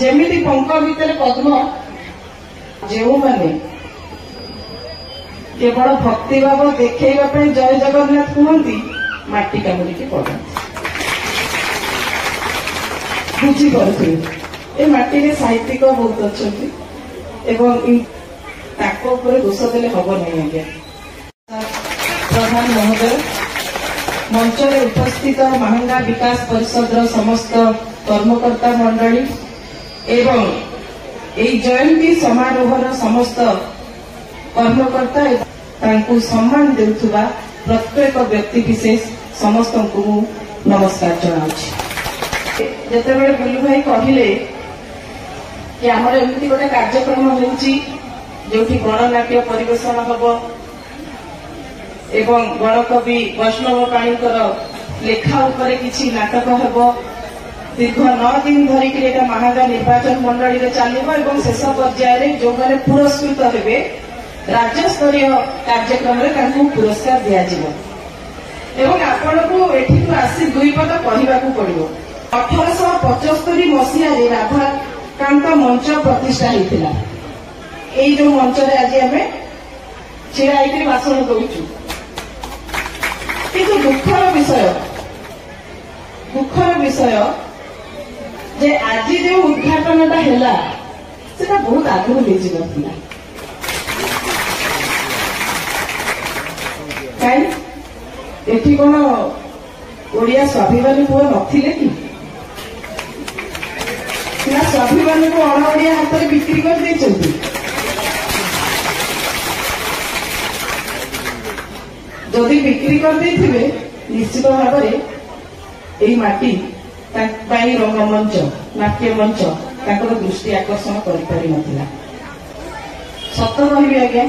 जेमिति पंख भितर पद्म जो माने केवल भक्ति भाव देखा जय जगन्नाथ कहती माटी कामुड़ी पड़ती बुझीपे माटी साहित्यिक बहुत अच्छा दोष देले हम नहीं आज्ञा प्रधान महोदय मंच में उपस्थित महंगा विकास परिषद समस्त कर्मकर्ता मंडली एवं जयंती समारोह समस्त कर्मकर्ता सम्मान देउथुबा प्रत्येक व्यक्ति विशेष समस्त को नमस्कार जनाऊँ। जेतेबेले बुल्लू भाई कहले कि आमर एमती गोटे कार्यक्रम होउची जोठी गणनाट्य परिवेशन हब एवं गणकवि वैष्णव पाणीकर लेखा उपरे किछि नाटक हब दीर्घ 9 दिन धरिक महागा निर्वाचन मंडली चलो शेष पर्यायर जो मैंने पुरस्कृत हेबे राज्य स्तरीय कार्यक्रम में पुरस्कार दिज्व एवं आपण को एठी आसी दुई पद कहवाक पड़ो 1875 मसीह राधाकांत मंच प्रतिष्ठा होता यही जो मंच आज आम छिड़ा भाषण दौचु किंतु दुखर विषय जे आज जो उद्घाटन है बहुत आगुरी हो कहीं कौन ओडिया स्वाभिमानी पुआ नथिले कि स्वाभिमानी को अण ओडिया हाथ में बिक्री कर देइछन्ति जदि बिक्री कर देइथिबे निश्चित भाव में यही माटी रंगमंच नाट्य मंच दृष्टि आकर्षण कर सत कहि आज्ञा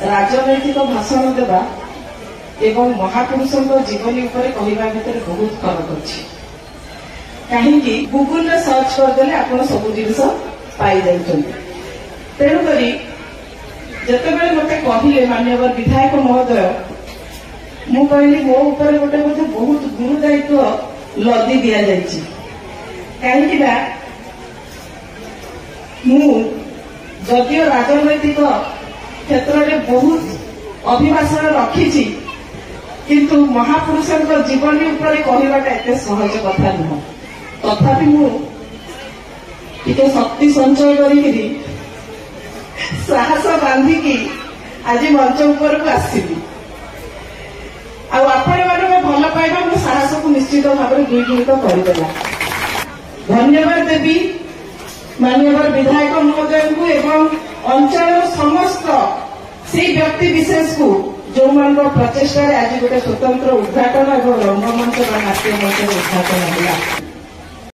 राजनैतिक भाषण देवा एवं महापुरुषों जीवनी उपरे कहवा भितर बहुत फरक अच्छी कहीं गूगल रे सर्च करदे आप सब जिन पाई तेणुक जितेबाला मत कहले माननीय विधायक महोदय मु कहली मो ऊपर गोटे मत बहुत गुरु दायित्व लदी दि जाइए कहीं जदियो राजनैतिक क्षेत्र में बहुत अभिभाषण रखी किंतु महापुरुषों जीवनी उपरे कहवाटा एत सहज कथा नुह तथापि मुझे शक्ति संचय करी साहस बांधिकी आज मंच उपर को आसली आपण मान भल पाइबा मो साहस को निश्चित भाव में द्विगुणित करदेला धन्यवाद देवी माननीय विधायक महोदय को एवं अंचल समस्त से व्यक्ति विशेष को जो मान प्रचेषा आज गोटे स्वतंत्र उद्घाटन और रंगमंच नाट्य मंच उद्घाटन है।